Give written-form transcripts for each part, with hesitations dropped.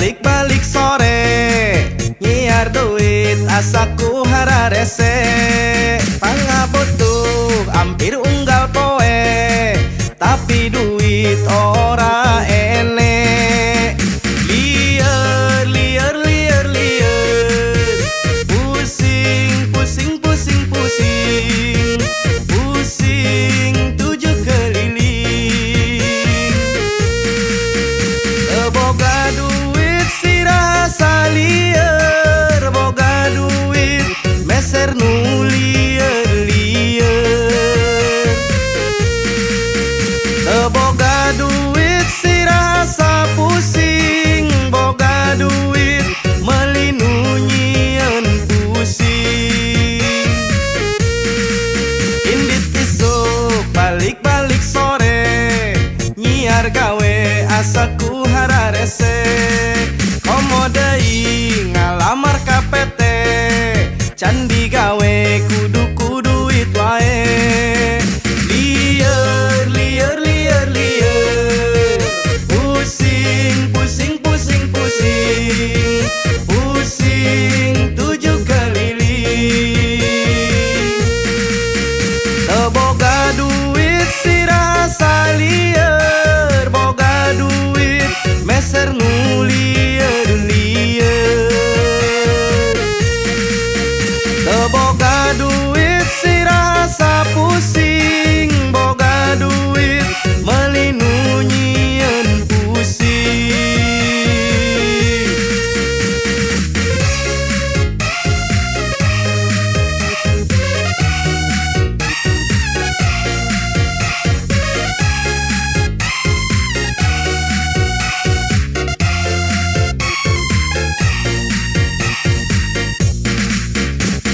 balik-balik sore nyiar duit asaku hararese pangabutuh hampir unggal poe tapi duit ora enek liar liar liar liar pusing pusing pusing pusing pusing tujuh keliling boga duit si rasa liar boga duit meser nu liar liar boga duit si rasa pusing boga duit melinunyian pusing indit isuk balik-balik sore nyiar gawe asaku hararese komo deui ngalamar KPT can digawe kudu duit wae liar liar liar liar pusing pusing pusing pusing pusing tujuh keliling boga duit si rasa liar boga duit meser nu liar liar boga duit si rasa pusing boga duit melinunyian pusing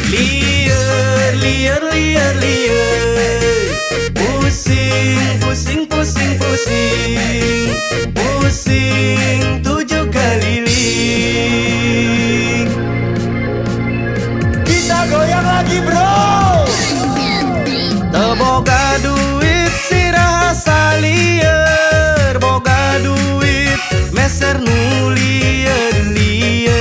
liar liar liar liar pusing pusing pusing pusing pusing tujuh keliling kita goyang lagi bro boga duit si rasa liar boga duit meser nu liar liar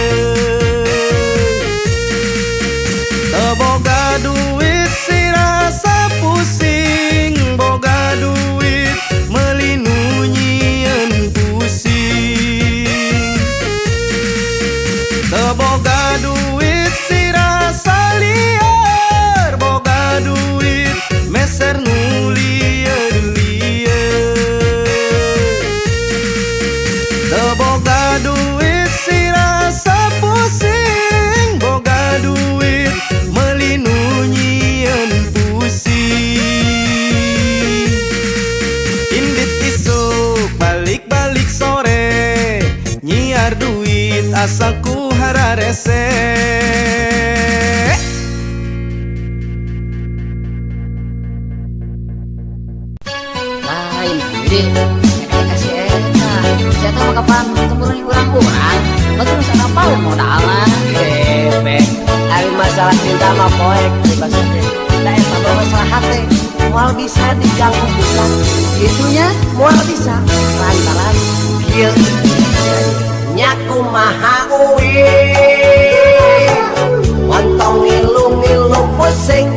boga duit si rasa pusing boga duit melinunyian pusing boga duit si rasa liar boga duit meser nu liar liar boga duit si rasa pusing boga duit melinunyian pusing indit isuk balik-balik sore nyiar duit asaku hararese lain diri kasih enak saya tahu kapan temurun kurang-kurang betul sana apa modalan Bebek, hari masalah cinta mah poek bebas aja. Nah, eta masalah hati, moal bisa diganggu bisa. Gitunya, moal bisa lantaran kieu. Nyaku maha uwi, wontong ngilu-ngilu pusing.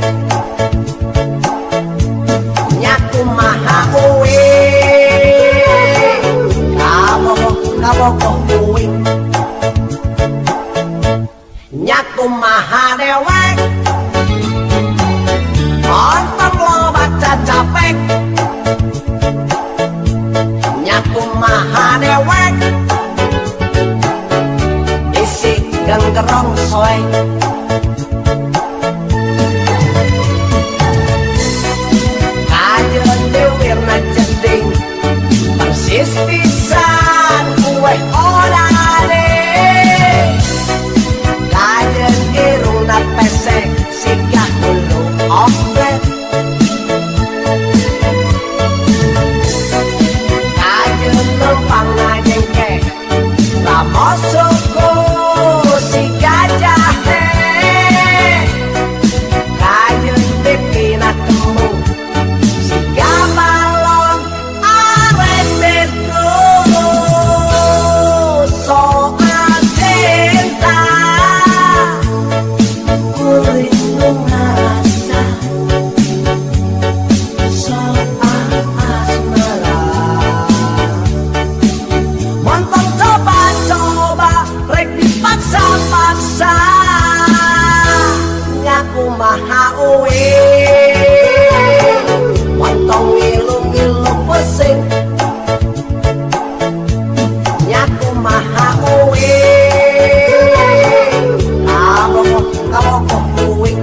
Nyaku maha uwi, kaboko uwi. Nyaku maha dewek ontong lo baca capek nyaku maha dewek isi genggerong soe rasa soal asmara. Montok coba-coba rek dipaksa-paksa, ngaku maha uwe. Montong ngilu-ngilu pusing, nyaku maha uwe. Kabok kuing.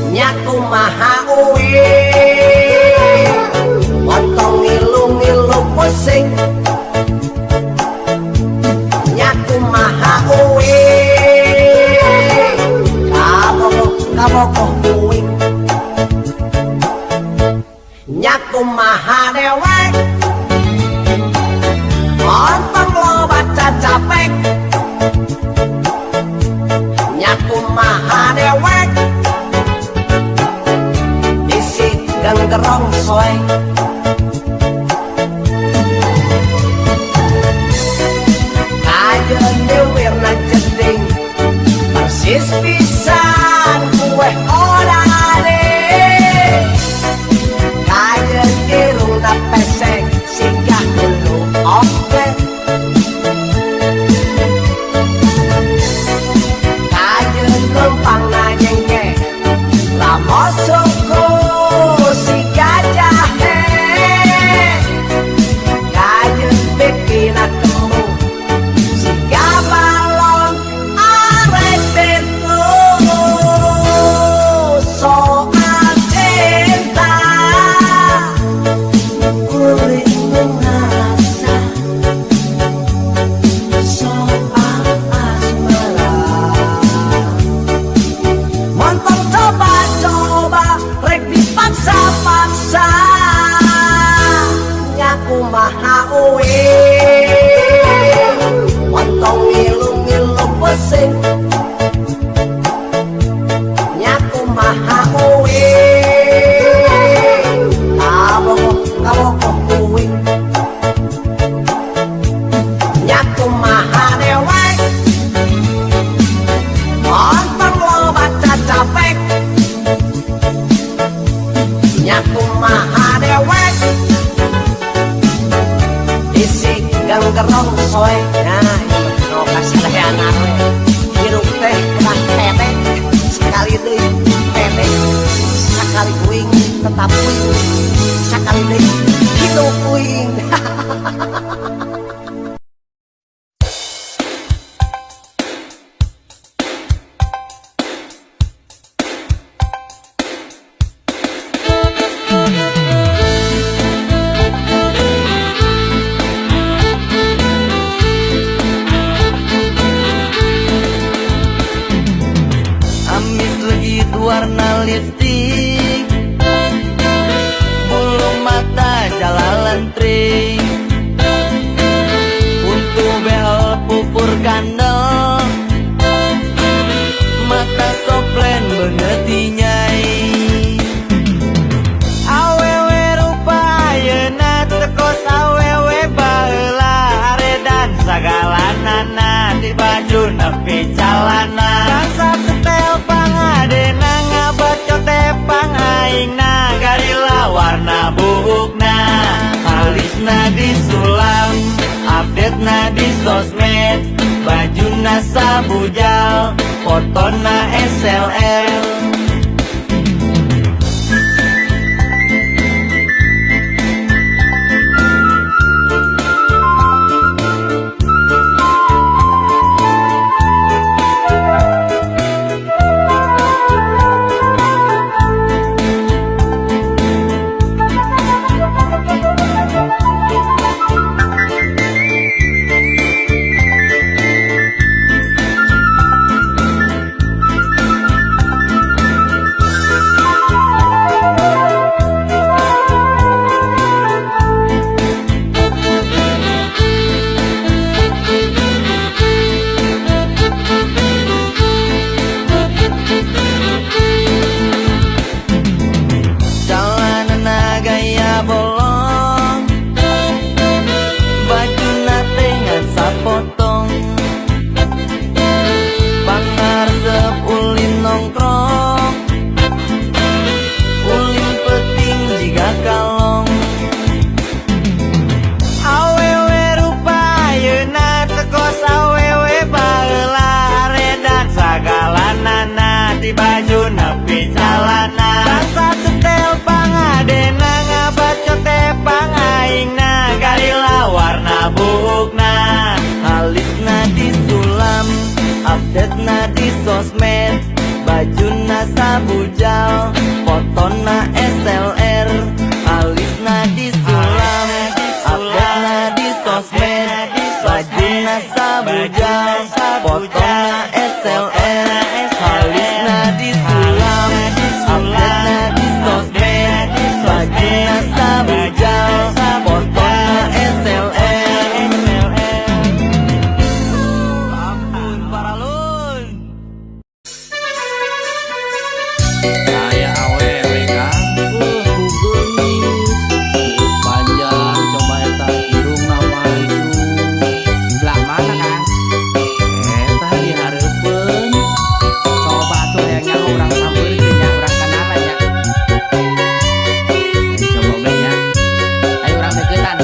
Nyaku maha uwe, montong ngilu-ngilu pusing, nyaku maha uwe. Kabok kuing, nyaku maha dewek, montong lo baca capek, nyaku maha dewek. Gerong soy kajen dewirna jeding persis pisan kue odane, kajen irungna pesek singgah dulu oke, kajen lempang na jengke lamosoko si gajah kajen bikin ketemu si gabalon arek betu soal cinta kulit merasa soal asmara. Montong coba-coba rek dipaksa-paksa, ngaku maha uwe. Montong ngilu-ngilu pusing, nyaku maha uwe. Kabok kuing, nyaku maha dewek, montong lo baca capek, nyaku maha dewek. Isi gang gerong soy, nah no kasih teh anak we, hirup teh kena tete, sekali deh tete, sekali kuing tetap kuing, sekali deh hidup kuing. Amis legit warna lipstik, bulu mata jalalan tring, untuk behel pupur kandel, mata soplen beungeut nyai. Awewe rupa ayeuna tekos awewe baheula aredan sagalanana di baju nepi calana. Rasa setel pangadena ngabacot tepang aingna garila warna buukna, alisna disulam update-na di sosmed, bajuna sabujal fotona SLL. ti baju nepi calana bangsa setel pangadena ngabacot pangaingna galila warna buukna Alisna disulam, update-na di sosmed, bajuna sabujal, fotona SLR. Alisna disulam, update-na di sosmed, bajuna sabujal, fotona SLR. Alisna disulam, update-na di sosmed, bajuna sabujal, fotona SLR. ampun paralun Kayak awewe kan kugelis panjang coba eta irungna maju belah mana kan eta dihareupeun coba tuh hayangnya urang sampeurkeun nya urang kenalan nya coba we nya ayo urang deketan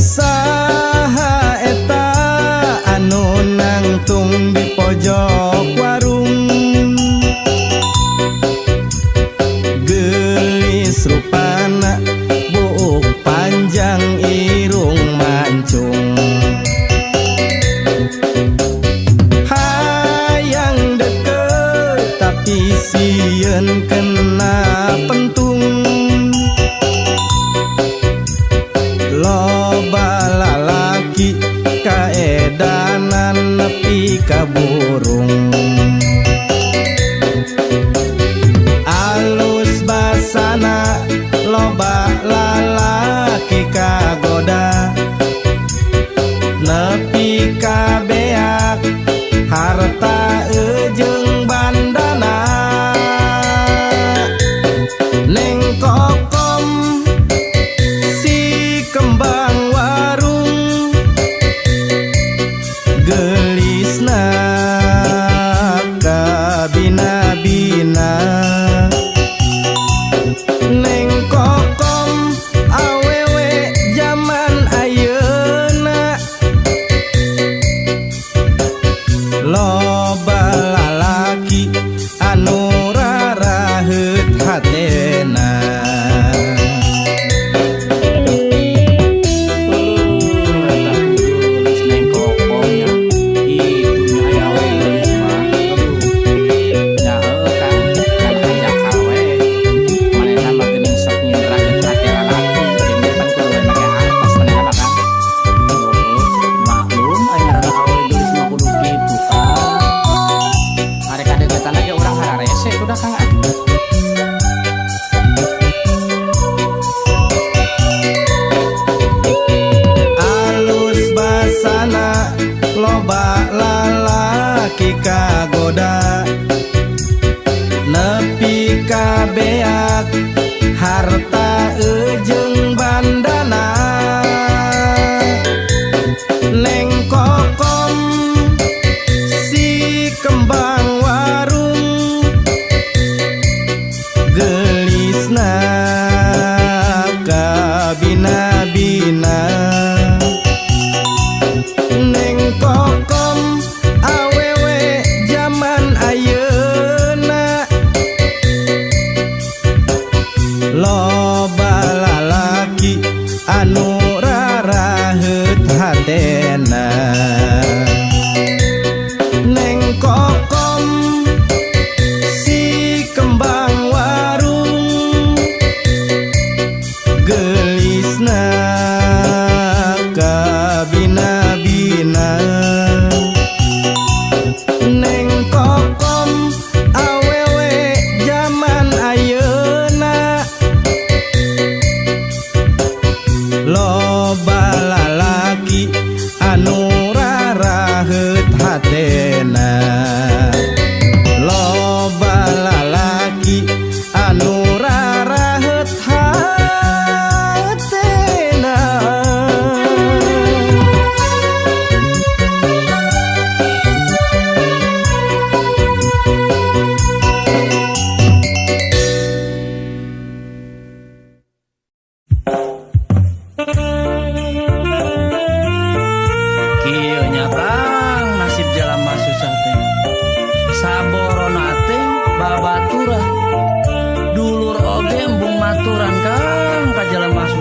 Saha eta anu nangtung di pojok warung gelis rupana buuk panjang irung mancung hayang deket tapi sieun kena pentung loba lalaki kaedanan nepi ka burung alus basana loba lalaki kagoda nepi ka beak harta ejeung bandana neng kokom si kembang warung gelisna kabina-bina neng kokom awewe zaman ayeuna loba lalaki anu raraheut hatena eta kugelis neng kokongnya itunya aya we gelis mah nya heuh kan ajak kawe manehna mah geuning sok nyindrakeun hati lalaki jeung depan kudu we make artos manehna mah kan maklum aya rada awe gelis mah kudu kitu kan are kadegetan aja urang hararese udah Kang alus basana loba lalaki kagoda nepi ka beak harta ejeung bandana neng kokom si kembang warung gelisna kabina-bina neng kokom awewe zaman ayeuna loba lalaki anu raraheut hatena neng kokom si kembang warung gelisna kabina-bina neng kokom awewe zaman ayeuna lo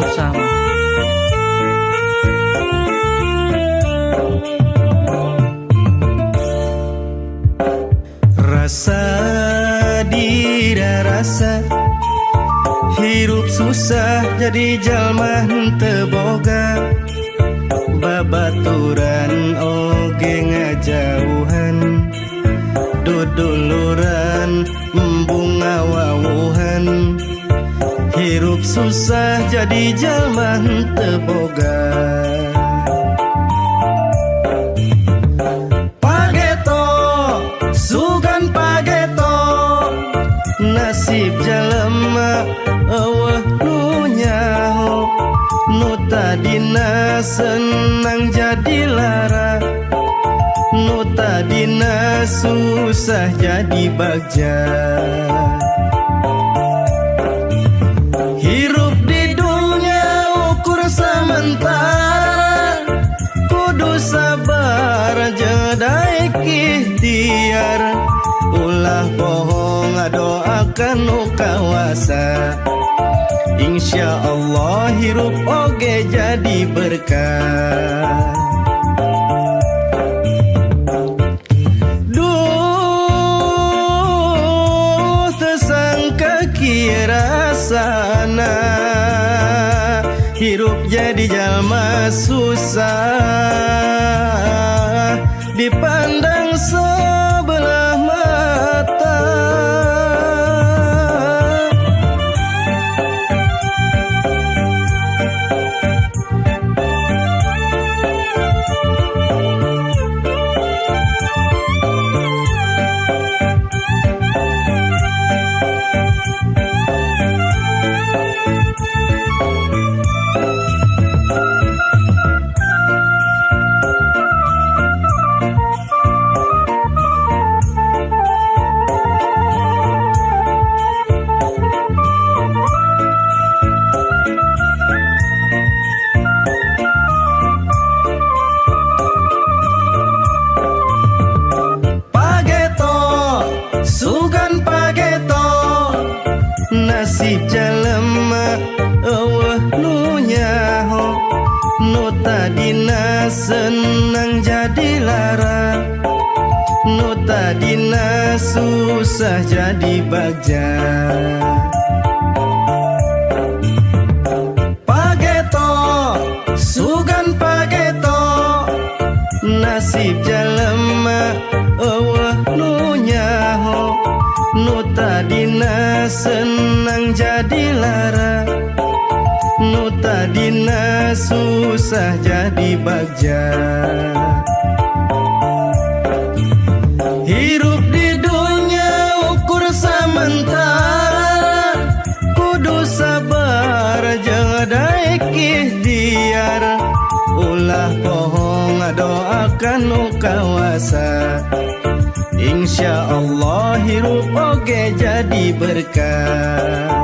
susah mah. Rasa dira rasa hirup susah jadi jalma henteu boga babaturan oge ngajauhan duduluran embung ngawawuhan hirup susah jadi jalma henteu boga pageto sugan pageto nasib jalema eueuh nu nyaho nu tadina senang jadi lara nu tadina susah jadi bagja hirup di dunia ukur sementara kudu sabar jedai ikhtiar ulah bohong doakan nu kawasa insya Allah hirup oge jadi berkah duh tersangka kira sana hirup jadi jalma susah dipandang sebelah mata sugan pageto nasib jalema eueuh nu nyaho nu tadina senang jadi lara nu tadina susah jadi bagja pageto sugan pageto nasib jalema eueuh nu nyaho nu tadina senang jadi lara nu tadina susah jadi bagja hirup di dunia ukur sementara kudu sabar jedai ikhtiar ulah bohong doakan nu kawasa insya Allah hirup oge jadi berkah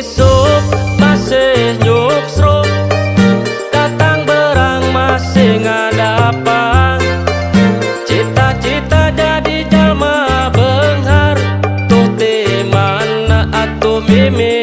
Esok masih nyuksruk datang berang masih ngadapang cita-cita jadi jalma benghar tuh di mana atuh mimi